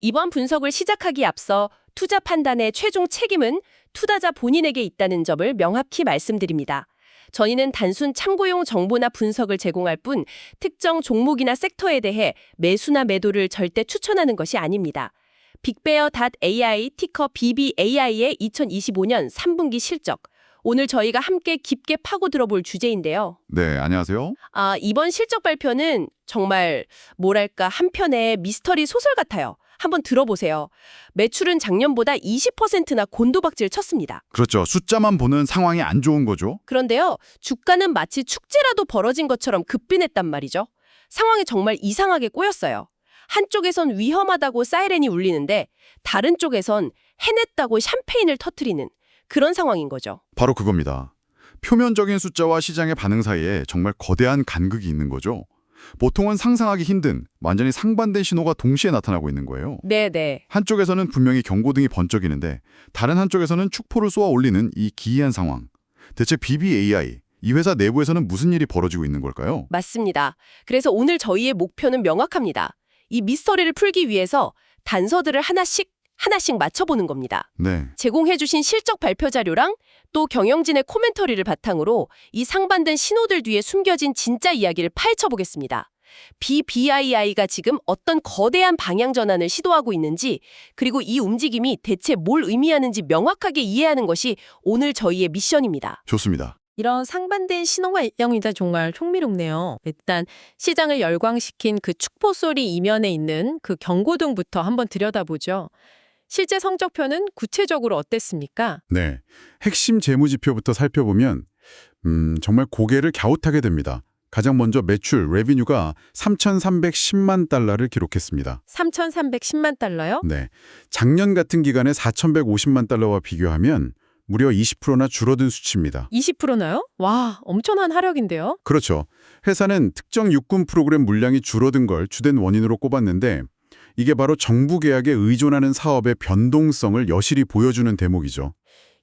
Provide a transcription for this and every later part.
이번 분석을 시작하기 앞서 투자 판단의 최종 책임은 투자자 본인에게 있다는 점을 명확히 말씀드립니다. 저희는 단순 참고용 정보나 분석을 제공할 뿐 특정 종목이나 섹터에 대해 매수나 매도를 절대 추천하는 것이 아닙니다. 빅베어.ai 티커 BBAI의 2025년 3분기 실적. 오늘 저희가 함께 깊게 파고 들어볼 주제인데요. 네, 안녕하세요. 이번 실적 발표는 정말 뭐랄까 한편의 미스터리 소설 같아요. 한번 들어보세요. 매출은 작년보다 20%나 곤두박질 쳤습니다. 그렇죠. 숫자만 보는 상황이 안 좋은 거죠. 그런데요, 주가는 마치 축제라도 벌어진 것처럼 급빈했단 말이죠. 상황이 정말 이상하게 꼬였어요. 한쪽에선 위험하다고 사이렌이 울리는데 다른 쪽에선 해냈다고 샴페인을 터뜨리는 그런 상황인 거죠. 바로 그겁니다. 표면적인 숫자와 시장의 반응 사이에 정말 거대한 간극이 있는 거죠. 보통은 상상하기 힘든 완전히 상반된 신호가 동시에 나타나고 있는 거예요. 네네. 한쪽에서는 분명히 경고등이 번쩍이는데 다른 한쪽에서는 축포를 쏘아 올리는 이 기이한 상황. 대체 BBAI, 이 회사 내부에서는 무슨 일이 벌어지고 있는 걸까요? 맞습니다. 그래서 오늘 저희의 목표는 명확합니다. 이 미스터리를 풀기 위해서 단서들을 하나씩 맞춰보는 겁니다. 네. 제공해주신 실적 발표 자료랑 또 경영진의 코멘터리를 바탕으로 이 상반된 신호들 뒤에 숨겨진 진짜 이야기를 파헤쳐보겠습니다. BBII가 지금 어떤 거대한 방향 전환을 시도하고 있는지, 그리고 이 움직임이 대체 뭘 의미하는지 명확하게 이해하는 것이 오늘 저희의 미션입니다. 좋습니다. 이런 상반된 신호가 일령이다 정말 흥미롭네요. 일단 시장을 열광시킨 그 축포 소리 이면에 있는 그 경고등부터 한번 들여다보죠. 실제 성적표는 구체적으로 어땠습니까? 네. 핵심 재무지표부터 살펴보면 정말 고개를 갸웃하게 됩니다. 가장 먼저 매출, 레비뉴가 3,310만 달러를 기록했습니다. 3,310만 달러요? 네. 작년 같은 기간에 4,150만 달러와 비교하면 무려 20%나 줄어든 수치입니다. 20%나요? 와, 엄청난 하락인데요? 그렇죠. 회사는 특정 육군 프로그램 물량이 줄어든 걸 주된 원인으로 꼽았는데 이게 바로 정부 계약에 의존하는 사업의 변동성을 여실히 보여주는 대목이죠.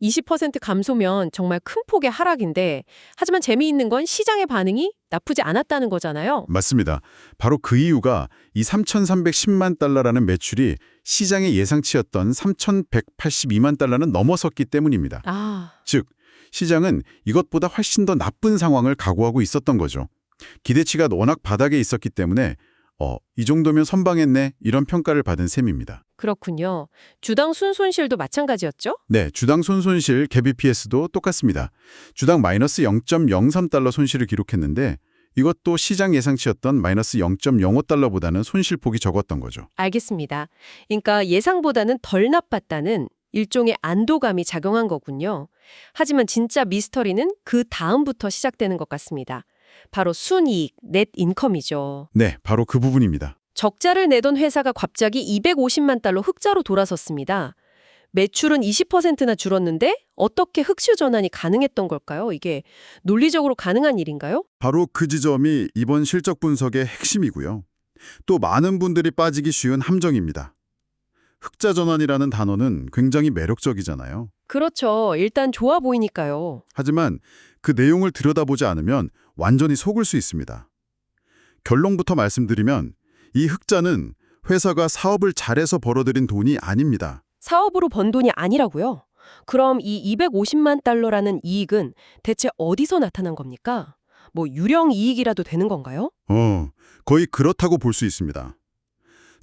20% 감소면 정말 큰 폭의 하락인데 하지만 재미있는 건 시장의 반응이 나쁘지 않았다는 거잖아요. 맞습니다. 바로 그 이유가 이 3,310만 달러라는 매출이 시장의 예상치였던 3,182만 달러는 넘어섰기 때문입니다. 즉, 시장은 이것보다 훨씬 더 나쁜 상황을 각오하고 있었던 거죠. 기대치가 워낙 바닥에 있었기 때문에 이 정도면 선방했네 이런 평가를 받은 셈입니다. 그렇군요. 주당 순손실도 마찬가지였죠? 네, 주당 손실 KBPS도 똑같습니다. 주당 마이너스 0.03달러 손실을 기록했는데 이것도 시장 예상치였던 마이너스 0.05달러보다는 손실폭이 적었던 거죠. 알겠습니다. 그러니까 예상보다는 덜 나빴다는 일종의 안도감이 작용한 거군요. 하지만 진짜 미스터리는 그 다음부터 시작되는 것 같습니다. 바로 순이익, 넷 인컴이죠. 네, 바로 그 부분입니다. 적자를 내던 회사가 갑자기 250만 달러 흑자로 돌아섰습니다. 매출은 20%나 줄었는데 어떻게 흑수 전환이 가능했던 걸까요? 이게 논리적으로 가능한 일인가요? 바로 그 지점이 이번 실적 분석의 핵심이고요. 또 많은 분들이 빠지기 쉬운 함정입니다. 흑자 전환이라는 단어는 굉장히 매력적이잖아요. 그렇죠. 일단 좋아 보이니까요. 하지만 그 내용을 들여다보지 않으면 완전히 속을 수 있습니다. 결론부터 말씀드리면 이 흑자는 회사가 사업을 잘해서 벌어들인 돈이 아닙니다. 사업으로 번 돈이 아니라고요? 그럼 이 250만 달러라는 이익은 대체 어디서 나타난 겁니까? 뭐 유령 이익이라도 되는 건가요? 거의 그렇다고 볼 수 있습니다.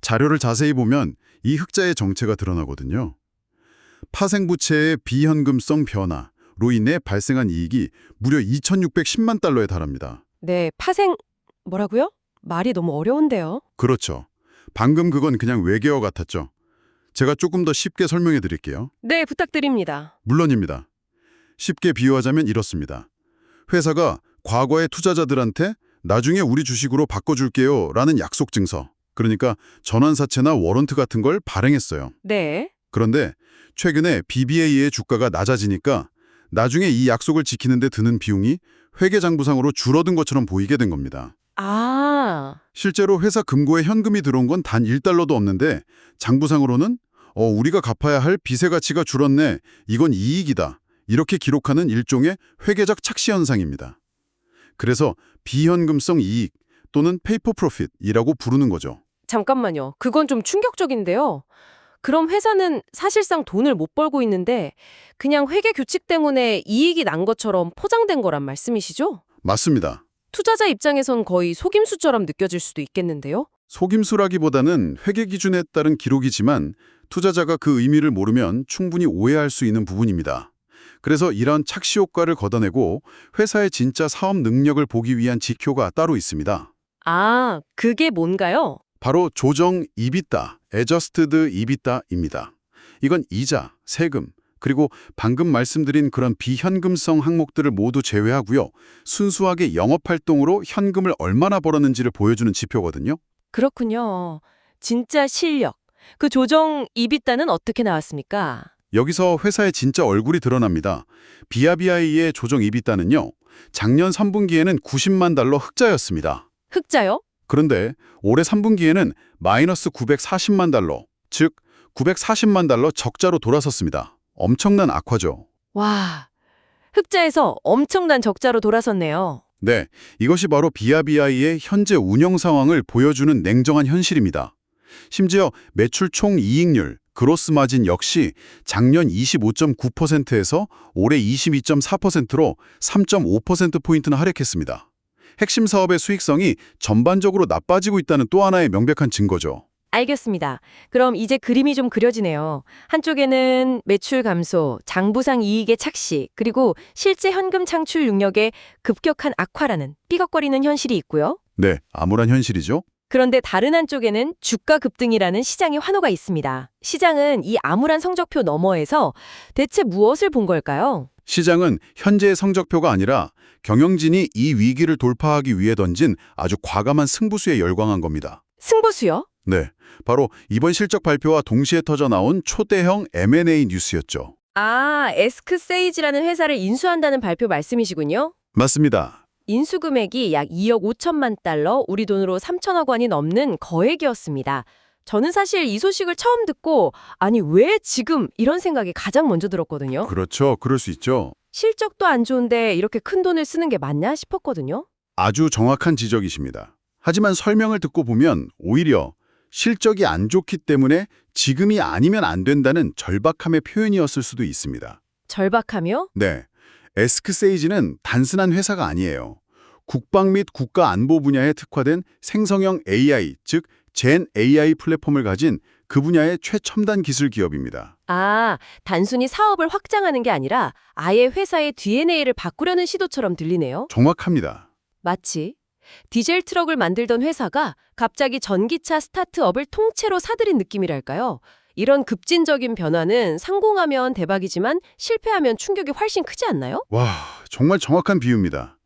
자료를 자세히 보면 이 흑자의 정체가 드러나거든요. 파생부채의 비현금성 변화로 인해 발생한 이익이 무려 2,610만 달러에 달합니다. 네, 뭐라고요? 말이 너무 어려운데요. 그렇죠. 방금 그건 그냥 외계어 같았죠. 제가 조금 더 쉽게 설명해 드릴게요. 네, 부탁드립니다. 물론입니다. 쉽게 비유하자면 이렇습니다. 회사가 과거의 투자자들한테 나중에 우리 주식으로 바꿔줄게요 라는 약속 증서, 그러니까 전환사채나 워런트 같은 걸 발행했어요. 네. 그런데 최근에 BBA의 주가가 낮아지니까 나중에 이 약속을 지키는 데 드는 비용이 회계장부상으로 줄어든 것처럼 보이게 된 겁니다. 실제로 회사 금고에 현금이 들어온 건 단 1달러도 없는데 장부상으로는 우리가 갚아야 할 빚의 가치가 줄었네, 이건 이익이다, 이렇게 기록하는 일종의 회계적 착시 현상입니다. 그래서 비현금성 이익 또는 페이퍼 프로핏이라고 부르는 거죠. 잠깐만요. 그건 좀 충격적인데요. 그럼 회사는 사실상 돈을 못 벌고 있는데 그냥 회계 규칙 때문에 이익이 난 것처럼 포장된 거란 말씀이시죠? 맞습니다. 투자자 입장에선 거의 속임수처럼 느껴질 수도 있겠는데요? 속임수라기보다는 회계 기준에 따른 기록이지만 투자자가 그 의미를 모르면 충분히 오해할 수 있는 부분입니다. 그래서 이런 착시 효과를 걷어내고 회사의 진짜 사업 능력을 보기 위한 지표가 따로 있습니다. 아, 그게 뭔가요? 바로 조정 EBITDA, Adjusted EBITDA입니다. 이건 이자, 세금, 그리고 방금 말씀드린 그런 비현금성 항목들을 모두 제외하고요. 순수하게 영업활동으로 현금을 얼마나 벌었는지를 보여주는 지표거든요. 그렇군요. 진짜 실력. 그 조정 이비타는 어떻게 나왔습니까? 여기서 회사의 진짜 얼굴이 드러납니다. BRBI의 조정 EBITDA는요. 작년 3분기에는 90만 달러 흑자였습니다. 흑자요? 그런데 올해 3분기에는 마이너스 940만 달러, 즉 940만 달러 적자로 돌아섰습니다. 엄청난 악화죠. 와, 흑자에서 엄청난 적자로 돌아섰네요. 네, 이것이 바로 BRBI의 현재 운영 상황을 보여주는 냉정한 현실입니다. 심지어 매출 총 이익률, 그로스 마진 역시 작년 25.9%에서 올해 22.4%로 3.5%포인트나 하락했습니다. 핵심 사업의 수익성이 전반적으로 나빠지고 있다는 또 하나의 명백한 증거죠. 알겠습니다. 그럼 이제 그림이 좀 그려지네요. 한쪽에는 매출 감소, 장부상 이익의 착시, 그리고 실제 현금 창출 능력의 급격한 악화라는 삐걱거리는 현실이 있고요. 네, 암울한 현실이죠. 그런데 다른 한쪽에는 주가 급등이라는 시장의 환호가 있습니다. 시장은 이 암울한 성적표 너머에서 대체 무엇을 본 걸까요? 시장은 현재의 성적표가 아니라 경영진이 이 위기를 돌파하기 위해 던진 아주 과감한 승부수에 열광한 겁니다. 승부수요? 네, 바로 이번 실적 발표와 동시에 터져 나온 초대형 M&A 뉴스였죠. 아, 에스크세이지라는 회사를 인수한다는 발표 말씀이시군요. 맞습니다. 인수 금액이 약 2억 5천만 달러, 우리 돈으로 3천억 원이 넘는 거액이었습니다. 저는 사실 이 소식을 처음 듣고 아니 왜 지금 이런 생각이 가장 먼저 들었거든요. 그렇죠. 그럴 수 있죠. 실적도 안 좋은데 이렇게 큰 돈을 쓰는 게 맞나 싶었거든요. 아주 정확한 지적이십니다. 하지만 설명을 듣고 보면 오히려 실적이 안 좋기 때문에 지금이 아니면 안 된다는 절박함의 표현이었을 수도 있습니다. 절박하며? 네, 에스크세이지는 단순한 회사가 아니에요. 국방 및 국가 안보 분야에 특화된 생성형 AI, 즉 젠 AI 플랫폼을 가진 그 분야의 최첨단 기술 기업입니다. 아, 단순히 사업을 확장하는 게 아니라 아예 회사의 DNA를 바꾸려는 시도처럼 들리네요. 정확합니다. 마치 디젤 트럭을 만들던 회사가 갑자기 전기차 스타트업을 통째로 사들인 느낌이랄까요? 이런 급진적인 변화는 성공하면 대박이지만 실패하면 충격이 훨씬 크지 않나요? 와, 정말 정확한 비유입니다.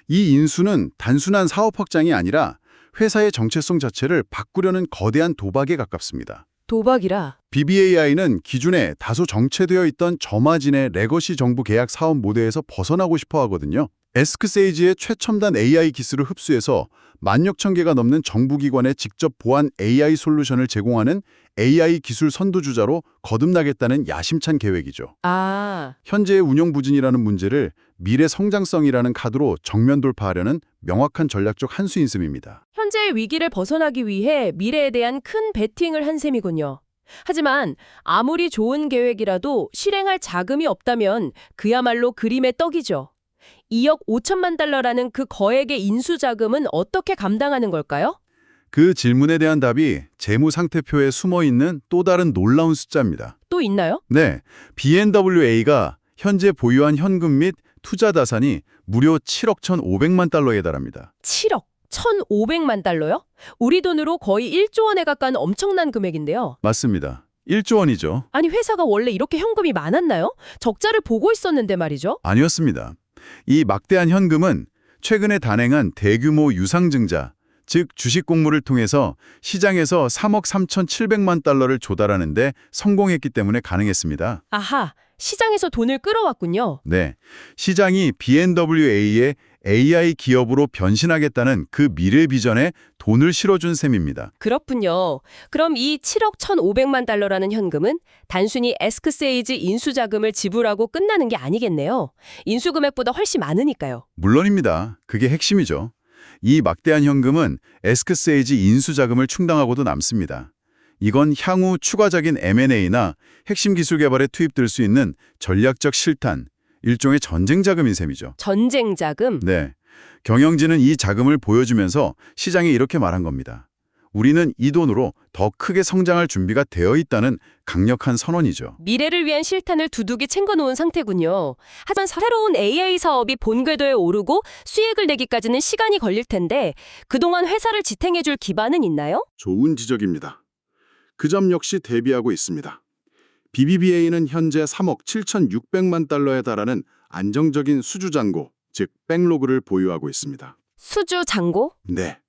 이 인수는 단순한 사업 확장이 아니라 회사의 정체성 자체를 바꾸려는 거대한 도박에 가깝습니다. 도박이라. BBAI는 기존에 다소 정체되어 있던 저마진의 레거시 정부 계약 사업 모델에서 벗어나고 싶어 하거든요. 에스크세이지의 최첨단 AI 기술을 흡수해서 16,000개가 넘는 정부기관에 직접 보안 AI 솔루션을 제공하는 AI 기술 선두주자로 거듭나겠다는 야심찬 계획이죠. 아, 현재의 운영 부진이라는 문제를 미래 성장성이라는 카드로 정면 돌파하려는 명확한 전략적 한수 인셈입니다. 현재의 위기를 벗어나기 위해 미래에 대한 큰 베팅을 한 셈이군요. 하지만 아무리 좋은 계획이라도 실행할 자금이 없다면 그야말로 그림의 떡이죠. 2억 5천만 달러라는 그 거액의 인수 자금은 어떻게 감당하는 걸까요? 그 질문에 대한 답이 재무 상태표에 숨어 있는 또 다른 놀라운 숫자입니다. 또 있나요? 네, BNWA가 현재 보유한 현금 및 투자 자산이 무려 7억 1,500만 달러에 달합니다. 7억 1,500만 달러요? 우리 돈으로 거의 1조 원에 가까운 엄청난 금액인데요. 맞습니다. 1조 원이죠. 아니 회사가 원래 이렇게 현금이 많았나요? 적자를 보고 있었는데 말이죠. 아니었습니다. 이 막대한 현금은 최근에 단행한 대규모 유상증자, 즉 주식 공모를 통해서 시장에서 3억 3,700만 달러를 조달하는 데 성공했기 때문에 가능했습니다. 아하, 시장에서 돈을 끌어왔군요. 네, 시장이 BNWA의 AI 기업으로 변신하겠다는 그 미래 비전에 돈을 실어준 셈입니다. 그렇군요. 그럼 이 7억 1,500만 달러라는 현금은 단순히 에스크세이즈 인수자금을 지불하고 끝나는 게 아니겠네요. 인수금액보다 훨씬 많으니까요. 물론입니다. 그게 핵심이죠. 이 막대한 현금은 에스크세이지 인수자금을 충당하고도 남습니다. 이건 향후 추가적인 M&A나 핵심 기술 개발에 투입될 수 있는 전략적 실탄, 일종의 전쟁 자금인 셈이죠. 전쟁 자금? 네. 경영진은 이 자금을 보여주면서 시장에 이렇게 말한 겁니다. 우리는 이 돈으로 더 크게 성장할 준비가 되어 있다는 강력한 선언이죠. 미래를 위한 실탄을 두둑이 챙겨놓은 상태군요. 하지만 새로운 AI 사업이 본궤도에 오르고 수익을 내기까지는 시간이 걸릴 텐데 그동안 회사를 지탱해줄 기반은 있나요? 좋은 지적입니다. 그 점 역시 대비하고 있습니다. BBVA는 현재 3억 7,600만 달러에 달하는 안정적인 수주 잔고, 즉 백로그를 보유하고 있습니다. 수주 잔고? 네.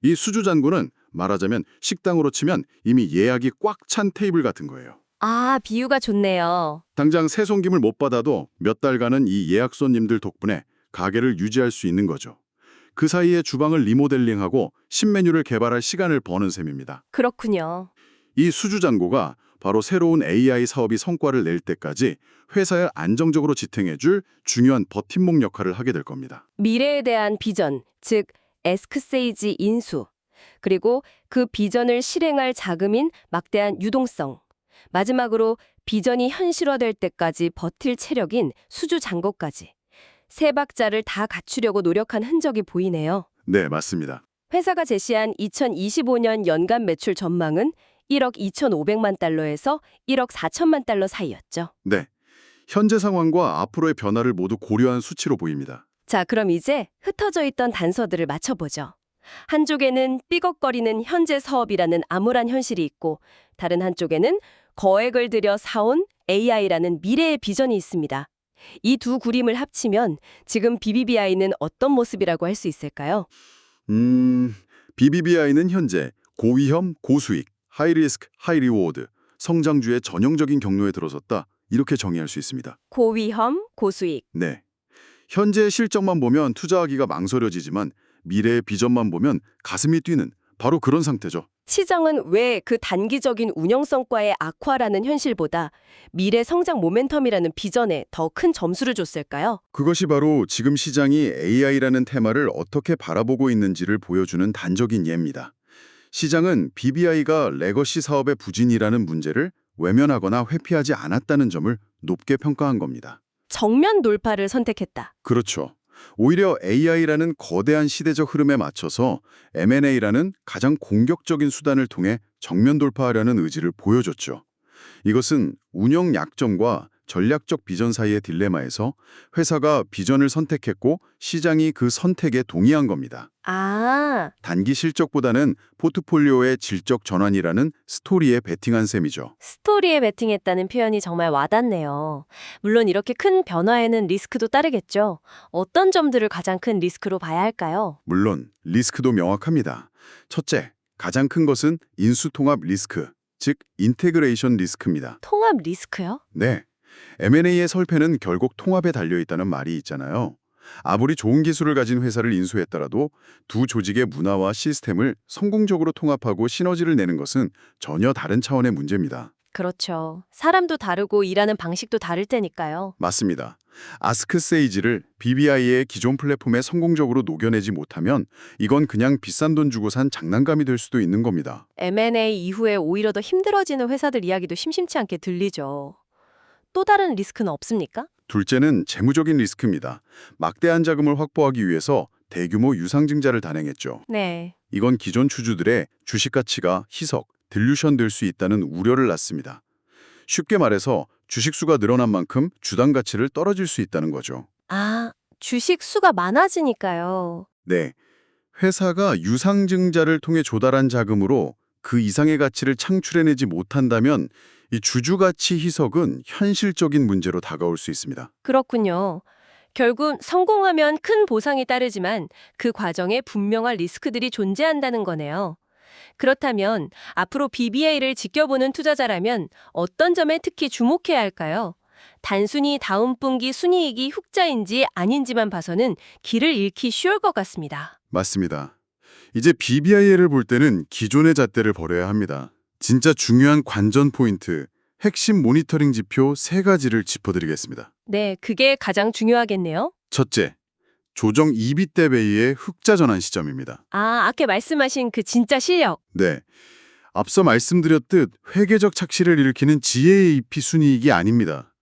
이 수주 잔고는 말하자면 식당으로 치면 이미 예약이 꽉 찬 테이블 같은 거예요. 아, 비유가 좋네요. 당장 새송김을 못 받아도 몇 달간은 이 예약 손님들 덕분에 가게를 유지할 수 있는 거죠. 그 사이에 주방을 리모델링하고 신메뉴를 개발할 시간을 버는 셈입니다. 그렇군요. 이 수주 잔고가 바로 새로운 AI 사업이 성과를 낼 때까지 회사를 안정적으로 지탱해줄 중요한 버팀목 역할을 하게 될 겁니다. 미래에 대한 비전, 즉 에스크세이지 인수, 그리고 그 비전을 실행할 자금인 막대한 유동성, 마지막으로 비전이 현실화될 때까지 버틸 체력인 수주 잔고까지 세 박자를 다 갖추려고 노력한 흔적이 보이네요. 네, 맞습니다. 회사가 제시한 2025년 연간 매출 전망은 1억 2,500만 달러에서 1억 4천만 달러 사이였죠. 네. 현재 상황과 앞으로의 변화를 모두 고려한 수치로 보입니다. 자, 그럼 이제 흩어져 있던 단서들을 맞춰보죠. 한쪽에는 삐걱거리는 현재 사업이라는 암울한 현실이 있고 다른 한쪽에는 거액을 들여 사온 AI라는 미래의 비전이 있습니다. 이 두 그림을 합치면 지금 BBVA는 어떤 모습이라고 할 수 있을까요? BBVA는 현재 고위험, 고수익, 하이리스크, 하이리워드, 성장주의 전형적인 경로에 들어섰다. 이렇게 정의할 수 있습니다. 고위험, 고수익. 네. 현재의 실적만 보면 투자하기가 망설여지지만 미래의 비전만 보면 가슴이 뛰는 바로 그런 상태죠. 시장은 왜 그 단기적인 운영 성과의 악화라는 현실보다 미래 성장 모멘텀이라는 비전에 더 큰 점수를 줬을까요? 그것이 바로 지금 시장이 AI라는 테마를 어떻게 바라보고 있는지를 보여주는 단적인 예입니다. 시장은 BBVA가 레거시 사업의 부진이라는 문제를 외면하거나 회피하지 않았다는 점을 높게 평가한 겁니다. 정면 돌파를 선택했다. 그렇죠. 오히려 AI라는 거대한 시대적 흐름에 맞춰서 M&A라는 가장 공격적인 수단을 통해 정면 돌파하려는 의지를 보여줬죠. 이것은 운영 약점과 전략적 비전 사이의 딜레마에서 회사가 비전을 선택했고 시장이 그 선택에 동의한 겁니다. 아, 단기 실적보다는 포트폴리오의 질적 전환이라는 스토리에 베팅한 셈이죠. 스토리에 베팅했다는 표현이 정말 와닿네요. 물론 이렇게 큰 변화에는 리스크도 따르겠죠. 어떤 점들을 가장 큰 리스크로 봐야 할까요? 물론 리스크도 명확합니다. 첫째, 가장 큰 것은 인수통합 리스크, 즉 인테그레이션 리스크입니다. 통합 리스크요? 네, M&A의 설패는 결국 통합에 달려있다는 말이 있잖아요. 아무리 좋은 기술을 가진 회사를 인수했더라도 두 조직의 문화와 시스템을 성공적으로 통합하고 시너지를 내는 것은 전혀 다른 차원의 문제입니다. 그렇죠. 사람도 다르고 일하는 방식도 다를 테니까요. 맞습니다. 아스크세이지를 BBVA의 기존 플랫폼에 성공적으로 녹여내지 못하면 이건 그냥 비싼 돈 주고 산 장난감이 될 수도 있는 겁니다. M&A 이후에 오히려 더 힘들어지는 회사들 이야기도 심심치 않게 들리죠. 또 다른 리스크는 없습니까? 둘째는 재무적인 리스크입니다. 막대한 자금을 확보하기 위해서 대규모 유상증자를 단행했죠. 네. 이건 기존 주주들의 주식 가치가 희석, 딜루션 될 수 있다는 우려를 낳습니다. 쉽게 말해서 주식 수가 늘어난 만큼 주당 가치를 떨어질 수 있다는 거죠. 아, 주식 수가 많아지니까요. 네, 회사가 유상증자를 통해 조달한 자금으로 그 이상의 가치를 창출해내지 못한다면 이 주주 가치 희석은 현실적인 문제로 다가올 수 있습니다. 그렇군요. 결국 성공하면 큰 보상이 따르지만 그 과정에 분명한 리스크들이 존재한다는 거네요. 그렇다면 앞으로 BBVA를 지켜보는 투자자라면 어떤 점에 특히 주목해야 할까요? 단순히 다음 분기 순이익이 흑자인지 아닌지만 봐서는 길을 잃기 쉬울 것 같습니다. 맞습니다. 이제 BBVA를 볼 때는 기존의 잣대를 버려야 합니다. 진짜 중요한 관전 포인트, 핵심 모니터링 지표 3가지를 짚어드리겠습니다. 네, 그게 가장 중요하겠네요. 첫째, 조정 2비대 베이의 흑자 전환 시점입니다. 아, 아까 말씀하신 그 진짜 실력. 네. 앞서 말씀드렸듯 회계적 착시를 일으키는 GAAP 순이익이 아닙니다.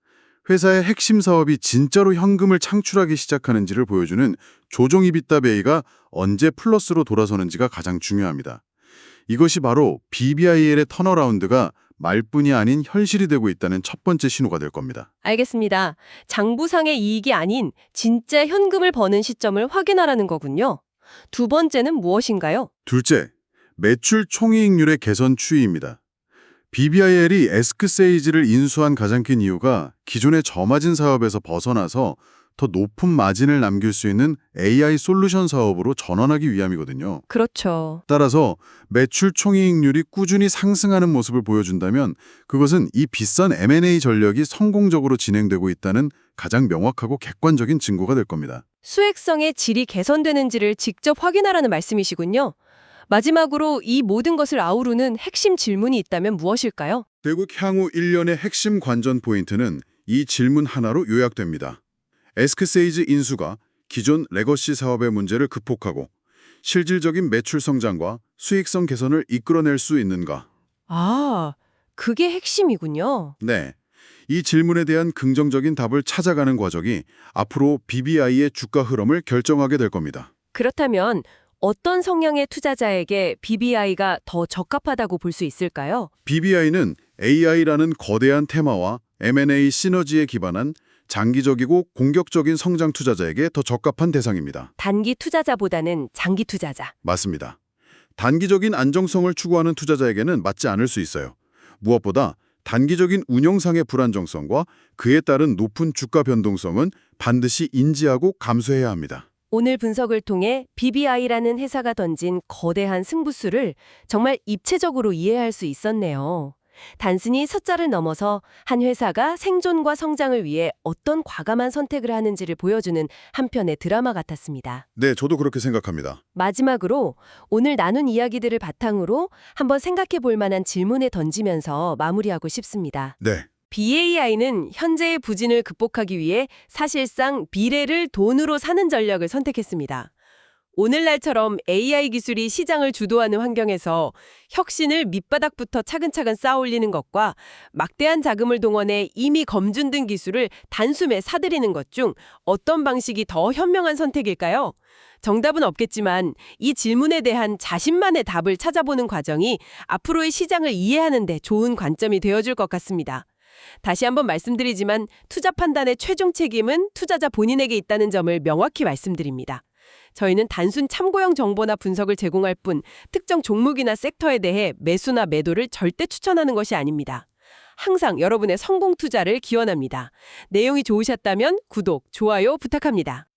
회사의 핵심 사업이 진짜로 현금을 창출하기 시작하는지를 보여주는 조정 EBITDA 베이가 언제 플러스로 돌아서는지가 가장 중요합니다. 이것이 바로 BBIL의 턴어라운드가 말뿐이 아닌 현실이 되고 있다는 첫 번째 신호가 될 겁니다. 알겠습니다. 장부상의 이익이 아닌 진짜 현금을 버는 시점을 확인하라는 거군요. 두 번째는 무엇인가요? 둘째, 매출 총이익률의 개선 추이입니다. BBIL이 에스크세이즈를 인수한 가장 큰 이유가 기존의 저마진 사업에서 벗어나서 더 높은 마진을 남길 수 있는 AI 솔루션 사업으로 전환하기 위함이거든요. 그렇죠. 따라서 매출 총이익률이 꾸준히 상승하는 모습을 보여준다면 그것은 이 비싼 M&A 전략이 성공적으로 진행되고 있다는 가장 명확하고 객관적인 증거가 될 겁니다. 수익성의 질이 개선되는지를 직접 확인하라는 말씀이시군요. 마지막으로 이 모든 것을 아우르는 핵심 질문이 있다면 무엇일까요? 대국 향후 1년의 핵심 관전 포인트는 이 질문 하나로 요약됩니다. 에스크세이즈 인수가 기존 레거시 사업의 문제를 극복하고 실질적인 매출 성장과 수익성 개선을 이끌어낼 수 있는가? 아, 그게 핵심이군요. 네. 이 질문에 대한 긍정적인 답을 찾아가는 과정이 앞으로 BBI의 주가 흐름을 결정하게 될 겁니다. 그렇다면 어떤 성향의 투자자에게 BBI가 더 적합하다고 볼 수 있을까요? BBI는 AI라는 거대한 테마와 M&A 시너지에 기반한 장기적이고 공격적인 성장 투자자에게 더 적합한 대상입니다. 단기 투자자보다는 장기 투자자. 맞습니다. 단기적인 안정성을 추구하는 투자자에게는 맞지 않을 수 있어요. 무엇보다 단기적인 운영상의 불안정성과 그에 따른 높은 주가 변동성은 반드시 인지하고 감수해야 합니다. 오늘 분석을 통해 BBI라는 회사가 던진 거대한 승부수를 정말 입체적으로 이해할 수 있었네요. 단순히 숫자를 넘어서 한 회사가 생존과 성장을 위해 어떤 과감한 선택을 하는지를 보여주는 한편의 드라마 같았습니다. 네, 저도 그렇게 생각합니다. 마지막으로 오늘 나눈 이야기들을 바탕으로 한번 생각해 볼 만한 질문에 던지면서 마무리하고 싶습니다. 네, BAI는 현재의 부진을 극복하기 위해 사실상 미래를 돈으로 사는 전략을 선택했습니다. 오늘날처럼 AI 기술이 시장을 주도하는 환경에서 혁신을 밑바닥부터 차근차근 쌓아올리는 것과 막대한 자금을 동원해 이미 검증된 기술을 단숨에 사들이는 것 중 어떤 방식이 더 현명한 선택일까요? 정답은 없겠지만 이 질문에 대한 자신만의 답을 찾아보는 과정이 앞으로의 시장을 이해하는 데 좋은 관점이 되어줄 것 같습니다. 다시 한번 말씀드리지만 투자 판단의 최종 책임은 투자자 본인에게 있다는 점을 명확히 말씀드립니다. 저희는 단순 참고용 정보나 분석을 제공할 뿐 특정 종목이나 섹터에 대해 매수나 매도를 절대 추천하는 것이 아닙니다. 항상 여러분의 성공 투자를 기원합니다. 내용이 좋으셨다면 구독, 좋아요 부탁합니다.